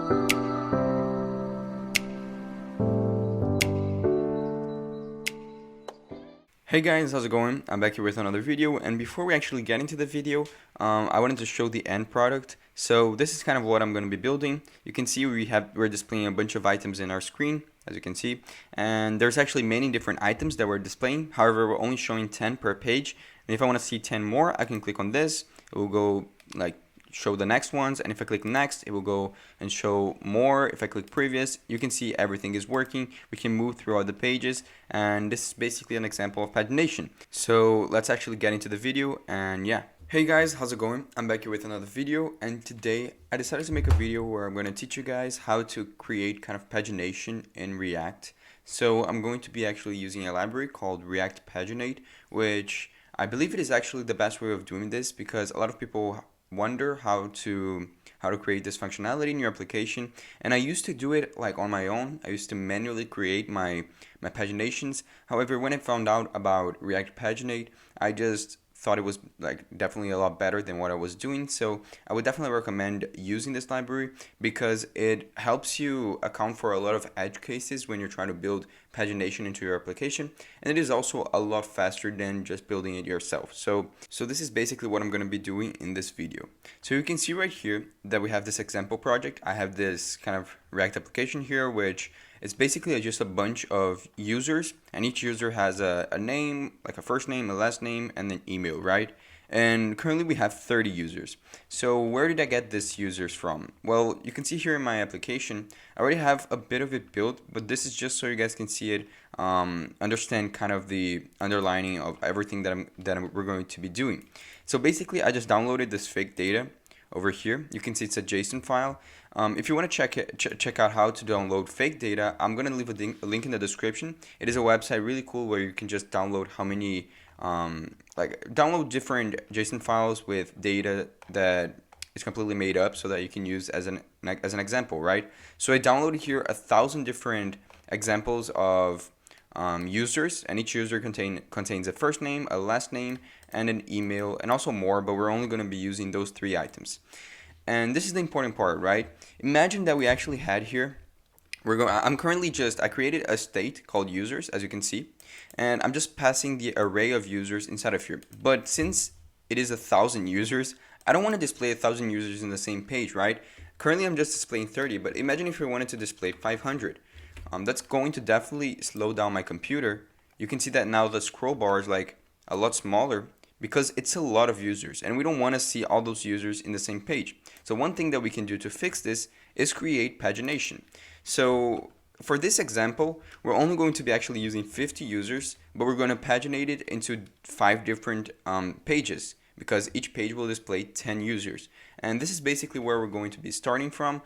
Hey guys, how's it going? I'm back here with another video, and before we actually get into the video, I wanted to show the end product. So this is kind of what I'm going to be building. You can see we're displaying a bunch of items in our screen, as you can see, and there's actually many different items that we're displaying. However, we're only showing 10 per page, and if I want to see 10 more, I can click on this. It will go like show the next ones, and if I click next, it will go and show more. If I click previous, you can see everything is working. We can move through all the pages, and this is basically an example of pagination. So let's actually get into the video, and yeah. Hey guys, how's it going? I'm back here with another video, and today I decided to make a video where I'm going to teach you guys how to create kind of pagination in React. So I'm going to be actually using a library called React-Paginate, which I believe it is actually the best way of doing this, because a lot of people wonder how to create this functionality in your application, and I used to do it like on my own. I used to manually create my paginations. However, when I found out about React-Paginate, I just thought it was like definitely a lot better than what I was doing. So I would definitely recommend using this library because it helps you account for a lot of edge cases when you're trying to build pagination into your application, and it is also a lot faster than just building it yourself. So this is basically what I'm going to be doing in this video. So you can see right here that we have this example project. I have this kind of React application here, which it's basically just a bunch of users, and each user has a name, like a first name, a last name, and an email, right? And currently we have 30 users. So where did I get these users from? Well, you can see here in my application, I already have a bit of it built, but this is just so you guys can see it, understand kind of the underlining of everything that we're going to be doing. So basically, I just downloaded this fake data over here. You can see it's a JSON file. If you want to check out how to download fake data, I'm going to leave a link in the description. It is a website really cool where you can just download how many, download different JSON files with data that is completely made up so that you can use as an example, right? So I downloaded here 1,000 different examples of users, and each user contains a first name, a last name, and an email, and also more, but we're only going to be using those 3 items. And this is the important part, right? Imagine that we actually had here, I created a state called users, as you can see, and I'm just passing the array of users inside of here. But since it is 1,000 users, I don't want to display 1,000 users in the same page, right? Currently I'm just displaying 30, but imagine if we wanted to display 500. That's going to definitely slow down my computer. You can see that now the scroll bar is like a lot smaller because it's a lot of users, and we don't want to see all those users in the same page. So one thing that we can do to fix this is create pagination. So for this example, we're only going to be actually using 50 users, but we're going to paginate it into 5 different pages, because each page will display 10 users. And this is basically where we're going to be starting from.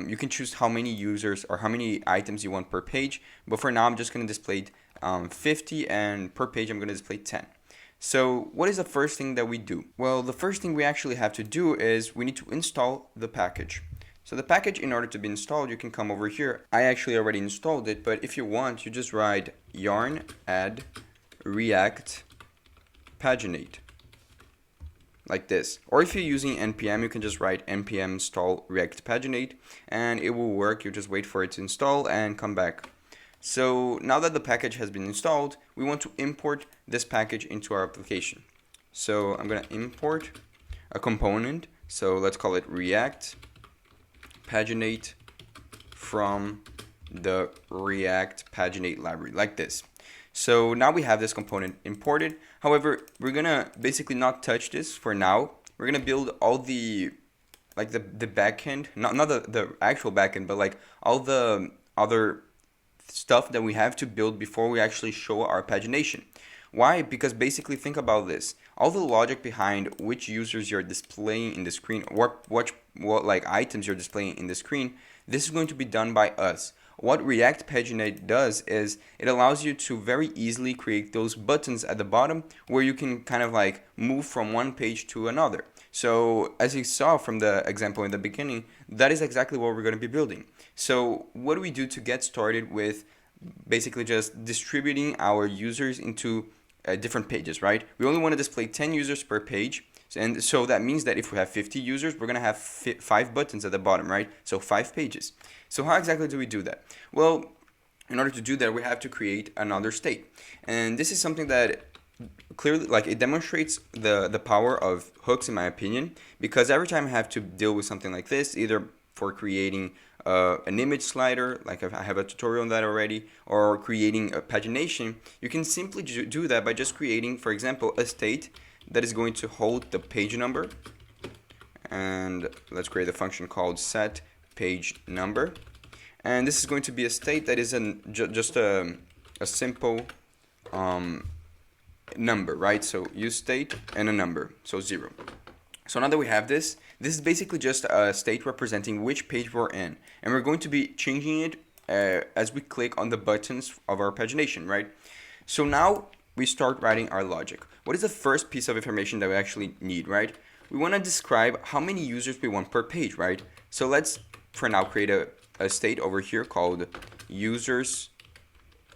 You can choose how many users or how many items you want per page, but for now I'm just going to display 50, and per page I'm going to display 10. So what is the first thing that we do? Well, the first thing we actually have to do is we need to install the package. So the package, in order to be installed, you can come over here. I actually already installed it, but if you want, you just write yarn add React-Paginate, like this. Or if you're using npm, you can just write npm install React-Paginate, and it will work. You just wait for it to install and come back. So now that the package has been installed, we want to import this package into our application. So I'm going to import a component. So let's call it React-Paginate from the React-Paginate library, like this. So now we have this component imported. However, we're going to basically not touch this for now. We're going to build all the, like the backend, not the actual backend, but like all the other stuff that we have to build before we actually show our pagination. Why? Because basically, think about this. All the logic behind which users you're displaying in the screen, what like items you're displaying in the screen, this is going to be done by us. What React-Paginate does is it allows you to very easily create those buttons at the bottom where you can kind of like move from one page to another. So as you saw from the example in the beginning, that is exactly what we're going to be building. So what do we do to get started with basically just distributing our users into different pages, right? We only want to display 10 users per page. And so that means that if we have 50 users, we're going to have 5 buttons at the bottom, right? So 5 pages. So how exactly do we do that? Well, in order to do that, we have to create another state. And this is something that clearly, like, it demonstrates the power of hooks, in my opinion, because every time I have to deal with something like this, either for creating an image slider, like I have a tutorial on that already, or creating a pagination, you can simply do that by just creating, for example, a state that is going to hold the page number. And let's create a function called set page number. And this is going to be a state that is just a simple number, right? So use state and a number, so 0. So now that we have this is basically just a state representing which page we're in, and we're going to be changing it as we click on the buttons of our pagination, right? So now we start writing our logic. What is the first piece of information that we actually need, right? We want to describe how many users we want per page, right? So let's, for now, create a state over here called users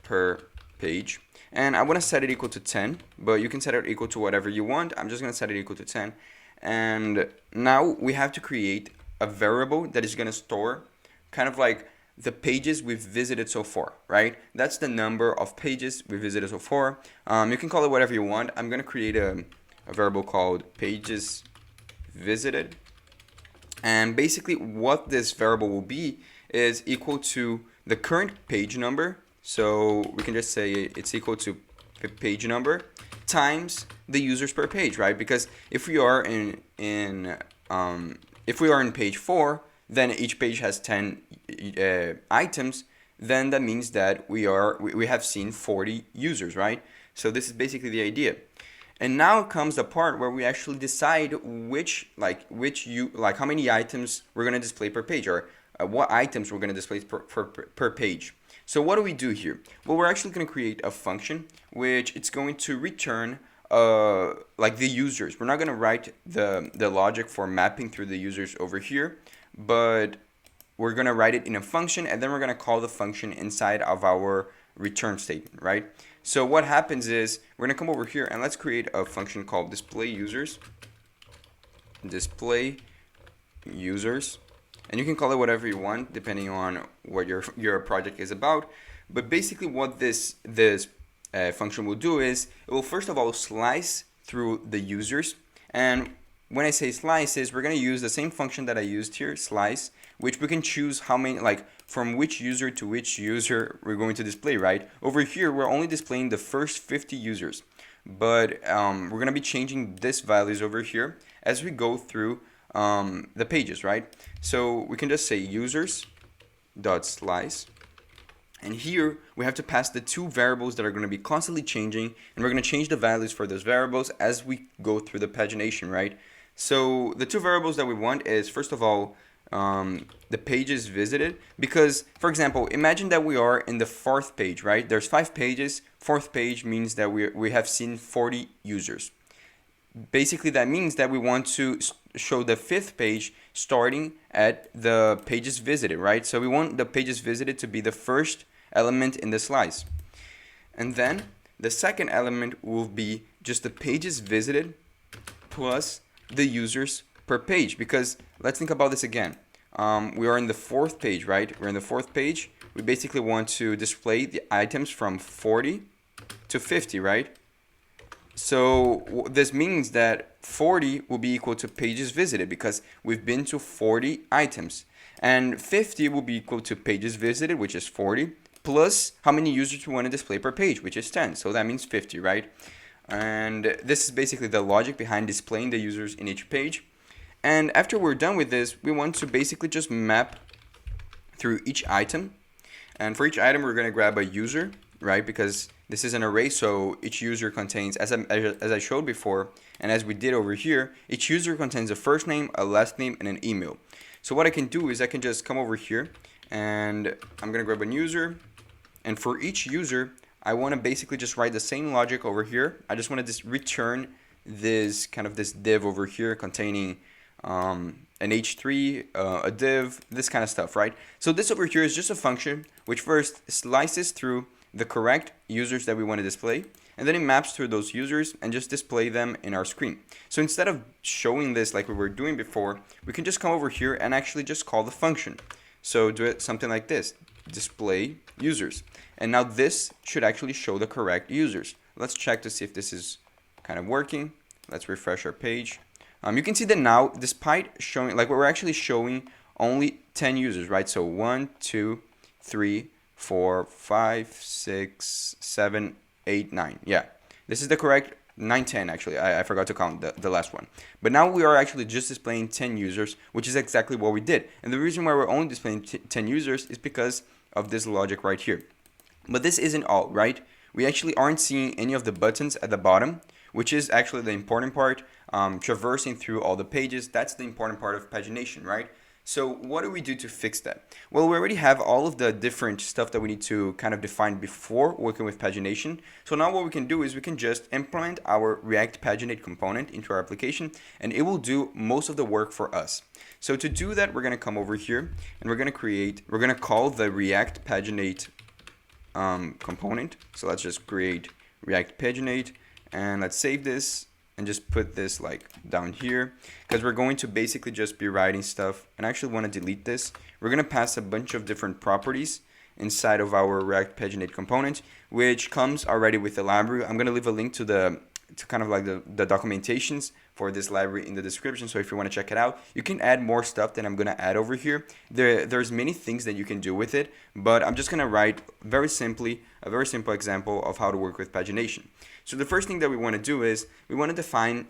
per page. And I want to set it equal to 10, but you can set it equal to whatever you want. I'm just going to set it equal to 10. And now we have to create a variable that is going to store kind of like the pages we've visited so far, right? That's the number of pages we visited so far. You can call it whatever you want. I'm going to create a variable called pages visited. And basically what this variable will be is equal to the current page number. So we can just say it's equal to page number times the users per page, right? Because if we are in page 4, then each page has 10 items, then that means that we have seen 40 users, right? So this is basically the idea. And now comes the part where we actually decide how many items we're going to display per page, or what items we're going to display per page. So what do we do here? Well, we're actually going to create a function which it's going to return like the users. We're not going to write the logic for mapping through the users over here, but we're going to write it in a function, and then we're going to call the function inside of our return statement, right? So what happens is we're going to come over here and let's create a function called display users. Display users. And you can call it whatever you want depending on what your project is about. But basically what this function will do is it will first of all slice through the users. And when I say slices, we're going to use the same function that I used here, slice, which we can choose how many, like from which user to which user we're going to display, right? Over here, we're only displaying the first 50 users. But we're going to be changing this values over here as we go through the pages, right? So we can just say users.slice, and here we have to pass the two variables that are going to be constantly changing, and we're going to change the values for those variables as we go through the pagination, right? So the two variables that we want is, first of all, the pages visited, because, for example, imagine that we are in the 4th page, right? There's 5 pages. 4th page means that we have seen 40 users. Basically, that means that we want to show the 5th page starting at the pages visited, right? So we want the pages visited to be the first element in the slice. And then the second element will be just the pages visited plus the users per page, because let's think about this again. We are in the 4th page, right? We're in the 4th page. We basically want to display the items from 40 to 50, right? So this means that 40 will be equal to pages visited because we've been to 40 items. And 50 will be equal to pages visited, which is 40, plus how many users we want to display per page, which is 10. So that means 50, right? And this is basically the logic behind displaying the users in each page. And after we're done with this, we want to basically just map through each item. And for each item, we're going to grab a user, right? Because this is an array, so each user contains, as I showed before, and as we did over here, each user contains a first name, a last name, and an email. So what I can do is I can just come over here, and I'm going to grab a user. And for each user, I want to basically just write the same logic over here. I just want to just return this div over here containing an h3, a div, this kind of stuff, right? So this over here is just a function which first slices through the correct users that we want to display, and then it maps through those users and just display them in our screen. So instead of showing this like we were doing before, we can just come over here and actually just call the function. So do it something like this, display users. And now this should actually show the correct users. Let's check to see if this is kind of working. Let's refresh our page. You can see that now, despite showing, like we're actually showing only 10 users, right? So 1, 2, 3, 4, 5, 6, 7, 8, 9. Yeah, this is the correct 9, 10 actually. I forgot to count the last one. But now we are actually just displaying 10 users, which is exactly what we did. And the reason why we're only displaying 10 users is because of this logic right here. But this isn't all, right? We actually aren't seeing any of the buttons at the bottom, which is actually the important part. Traversing through all the pages, that's the important part of pagination, right? So what do we do to fix that? Well, we already have all of the different stuff that we need to kind of define before working with pagination. So now what we can do is we can just implement our React-Paginate component into our application, and it will do most of the work for us. So to do that, we're going to come over here and we're going to call the React-Paginate component. So let's just create React-Paginate, and let's save this and just put this like down here, because we're going to basically just be writing stuff. And I actually want to delete this. We're going to pass a bunch of different properties inside of our React-Paginate component, which comes already with the library. I'm going to leave a link to kind of like the documentations for this library in the description. So if you want to check it out, you can add more stuff that I'm going to add over here. There's many things that you can do with it, but I'm just going to write very simply a very simple example of how to work with pagination. So the first thing that we want to do is we want to define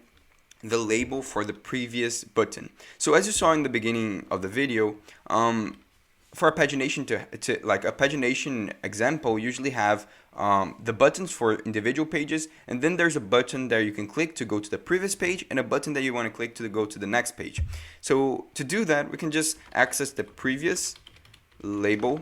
the label for the previous button. So as you saw in the beginning of the video, for a pagination to like a pagination example, usually have the buttons for individual pages, and then there's a button that you can click to go to the previous page, and a button that you want to click to go to the next page. So to do that, we can just access the previous label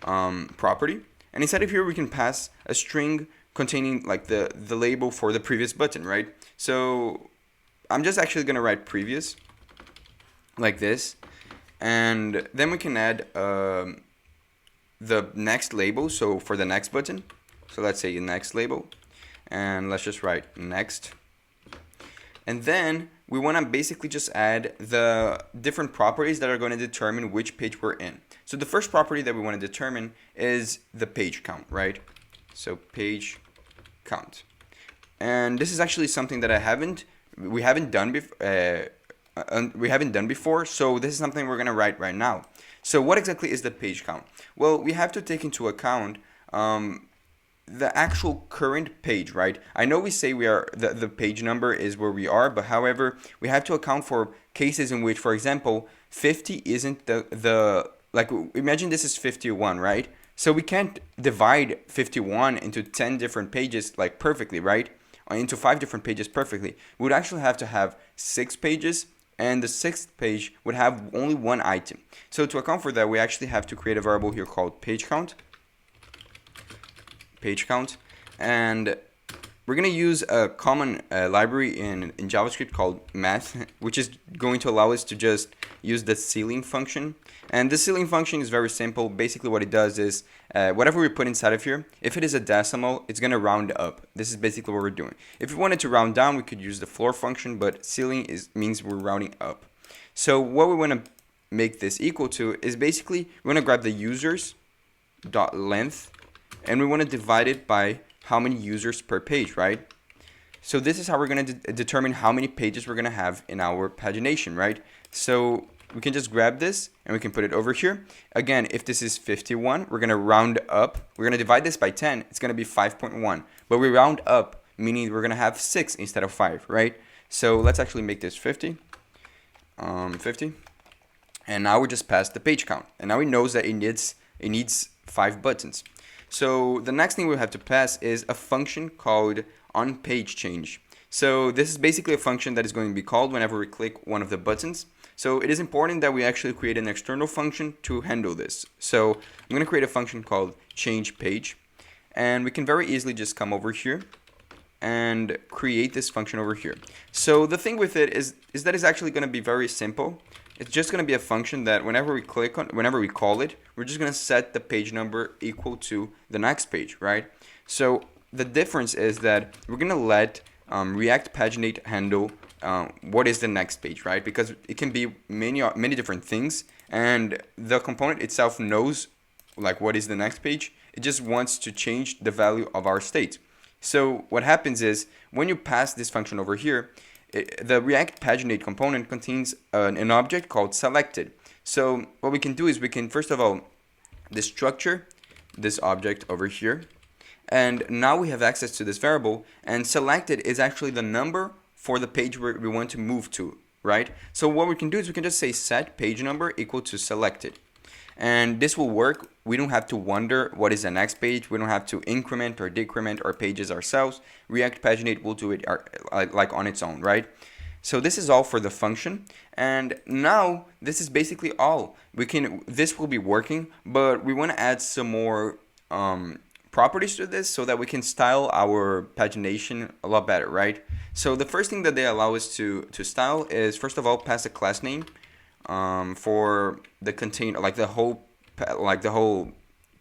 property, and inside of here we can pass a string containing like the label for the previous button, right? So I'm just actually gonna write previous like this, and then we can add the next label. So for the next button, so let's say next label, and let's just write next. And then we want to basically just add the different properties that are going to determine which page we're in. So the first property that we want to determine is the page count, right? So page count, and this is actually something that we haven't done before. So this is something we're gonna write right now. So what exactly is the page count? Well, we have to take into account the actual current page, right? I know we say we are the page number is where we are, but however, we have to account for cases in which, for example, 50 isn't the like, imagine this is 51, right? So we can't divide 51 into 10 different pages like perfectly, right? Or into 5 different pages perfectly. We would actually have to have 6 pages, and the 6th page would have only one item. So to account for that, we actually have to create a variable here called page count, and we're going to use a common library in JavaScript called math, which is going to allow us to just use the ceiling function. And the ceiling function is very simple. Basically what it does is whatever we put inside of here, if it is a decimal, it's going to round up. This is basically what we're doing. If we wanted to round down, we could use the floor function, but ceiling means we're rounding up. So what we want to make this equal to is basically we're going to grab the users dot length, and we want to divide it by how many users per page, right? So this is how we're going to determine how many pages we're going to have in our pagination, right? So we can just grab this and we can put it over here. Again, if this is 51, we're going to round up. We're going to divide this by 10. It's going to be 5.1. But we round up, meaning we're going to have 6 instead of 5, right? So let's actually make this 50. 50. And now we just passed the page count. And now it knows that it needs 5 buttons. So the next thing we have to pass is a function called onPageChange. So this is basically a function that is going to be called whenever we click one of the buttons. So it is important that we actually create an external function to handle this. So I'm going to create a function called changePage, and we can very easily just come over here and create this function over here. So the thing with it is that it's actually going to be very simple. It's just going to be a function that whenever we call it, we're just going to set the page number equal to the next page, right? So the difference is that we're gonna let React-Paginate handle what is the next page, right? Because it can be many different things, and the component itself knows like what is the next page. It just wants to change the value of our state. So what happens is when you pass this function over here, the React-Paginate component contains an object called selected. So what we can do is we can first of all destructure this object over here, and now we have access to this variable, and selected is actually the number for the page where we want to move to, right? So what we can do is we can just say set page number equal to selected, and this will work. We don't have to wonder what is the next page. We don't have to increment or decrement our pages ourselves. React-Paginate will do it like on its own, right? So this is all for the function, and now this is basically all. This will be working, but we want to add some more properties to this so that we can style our pagination a lot better, right? So the first thing that they allow us to style is first of all pass a class name for the container, like the whole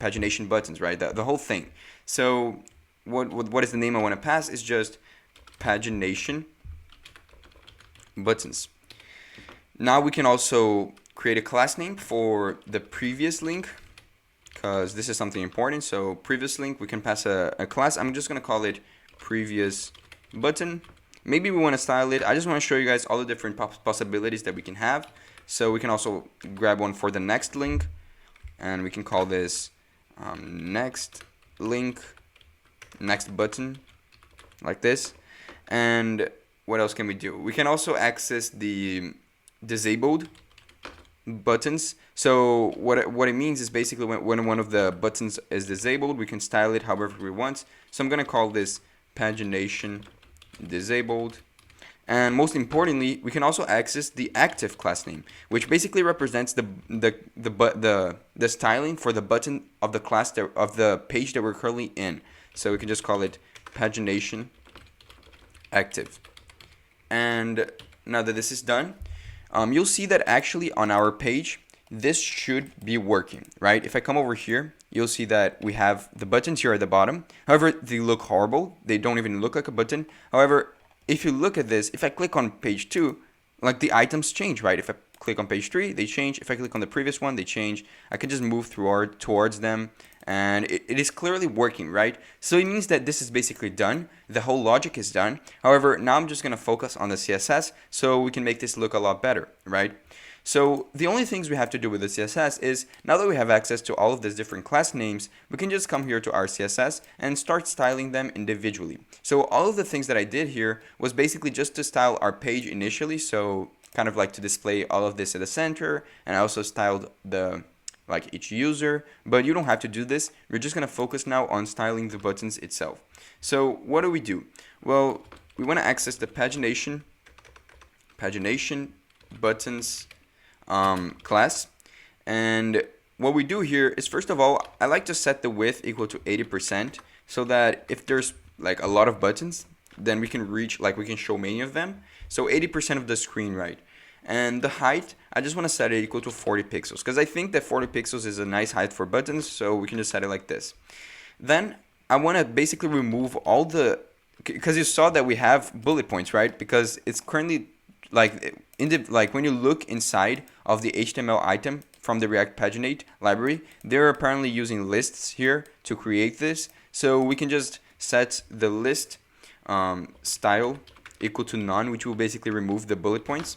pagination buttons, right? The whole thing. So what is the name I want to pass is just pagination buttons. Now we can also create a class name for the previous link, because this is something important. So previous link, we can pass a class. I'm just going to call it previous button. Maybe we want to style it. I just want to show you guys all the different possibilities that we can have. So we can also grab one for the next link, and we can call this next link, next button, like this. And what else can we do? We can also access the disabled buttons. So what it means is basically when one of the buttons is disabled, we can style it however we want. So I'm going to call this pagination disabled. And most importantly, we can also access the active class name, which basically represents the styling for the button of the class of the page that we're currently in. So we can just call it pagination active. And now that this is done, you'll see that actually on our page, this should be working, right? If I come over here, you'll see that we have the buttons here at the bottom. However, they look horrible. They don't even look like a button. However, if you look at this, if I click on page 2, like the items change, right? If I click on page 3, they change. If I click on the previous one, they change. I can just move towards them, and it is clearly working, right? So it means that this is basically done. The whole logic is done. However, now I'm just going to focus on the CSS so we can make this look a lot better, right? So the only things we have to do with the CSS is, now that we have access to all of these different class names, we can just come here to our CSS and start styling them individually. So all of the things that I did here was basically just to style our page initially, so kind of like to display all of this at the center, and I also styled each user, but you don't have to do this. We're just going to focus now on styling the buttons itself. So what do? Well, we want to access the pagination buttons class, and what we do here is, first of all, I like to set the width equal to 80% so that if there's like a lot of buttons, then we can show many of them. So 80% of the screen, right? And the height, I just want to set it equal to 40 pixels because I think that 40 pixels is a nice height for buttons, so we can just set it like this. Then I want to basically remove all the, because you saw that we have bullet points, right? Because it's currently when you look inside of the HTML item from the React-Paginate library, they're apparently using lists here to create this. So we can just set the list style equal to none, which will basically remove the bullet points.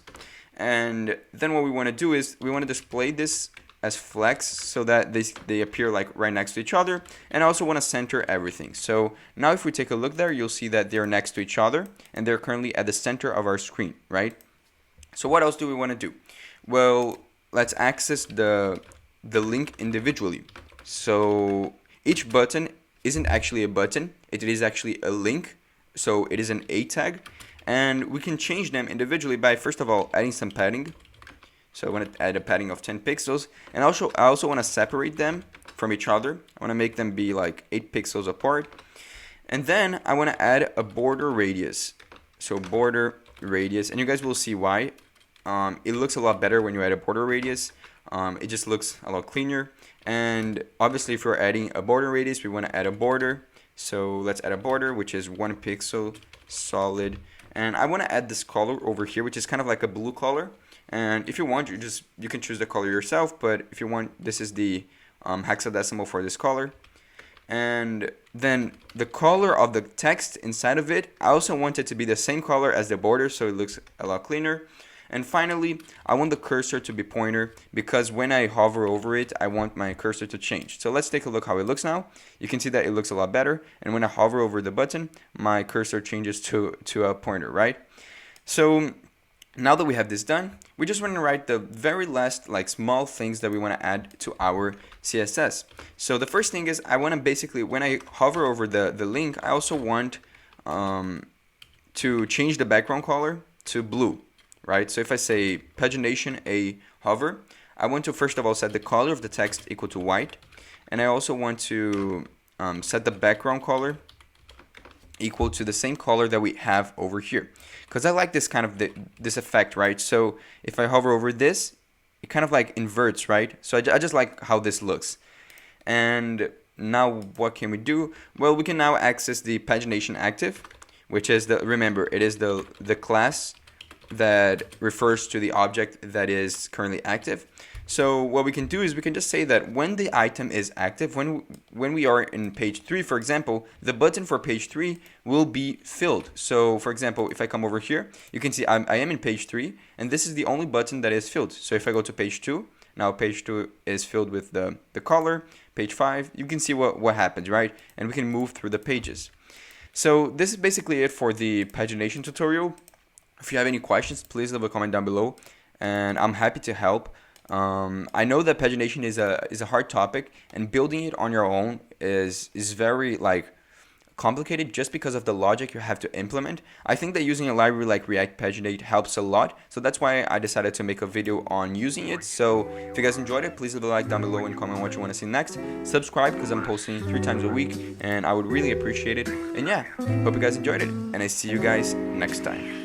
And then what we want to do is we want to display this as flex so that they appear like right next to each other, and I also want to center everything. So now if we take a look there, you'll see that they're next to each other and they're currently at the center of our screen, right? So what else do we want to do? Well, let's access the link individually. So each button isn't actually a button, it is actually a link. So it is an A tag, and we can change them individually by, first of all, adding some padding. So I want to add a padding of 10 pixels, and I also want to separate them from each other. I want to make them be like 8 pixels apart. And then I want to add a border radius. So border radius, and you guys will see why. It looks a lot better when you add a border radius. It just looks a lot cleaner. And obviously if we're adding a border radius, we want to add a border. So let's add a border, which is 1 pixel solid. And I want to add this color over here, which is kind of like a blue color. And if you want, you can choose the color yourself. But if you want, this is the hexadecimal for this color. And then the color of the text inside of it, I also want it to be the same color as the border, so it looks a lot cleaner. And finally, I want the cursor to be pointer, because when I hover over it, I want my cursor to change. So let's take a look how it looks now. You can see that it looks a lot better. And when I hover over the button, my cursor changes to a pointer, right? So now that we have this done, we just want to write the very last small things that we want to add to our CSS. So the first thing is I want to basically, when I hover over the link, I also want to change the background color to blue, right? So if I say pagination a hover, I want to first of all set the color of the text equal to white, and I also want to set the background color equal to the same color that we have over here, because I like this kind of this effect, right? So if I hover over this, it kind of inverts, right? So I just like how this looks. And now what can we do? Well, we can now access the pagination active, which is remember, it is the class that refers to the object that is currently active. So what we can do is we can just say that when the item is active, when we are in page 3, for example, the button for page 3 will be filled. So for example, if I come over here, you can see I am in page 3, and this is the only button that is filled. So if I go to page 2, now page 2 is filled with the color. Page 5, you can see what happens, right? And we can move through the pages. So this is basically it for the pagination tutorial. If you have any questions, please leave a comment down below, and I'm happy to help. I know that pagination is a hard topic, and building it on your own is very complicated just because of the logic you have to implement. I think that using a library like React-Paginate helps a lot, so that's why I decided to make a video on using it. So if you guys enjoyed it, please leave a like down below and comment what you want to see next. Subscribe, because I'm posting 3 times a week, and I would really appreciate it. And yeah, hope you guys enjoyed it, and I see you guys next time.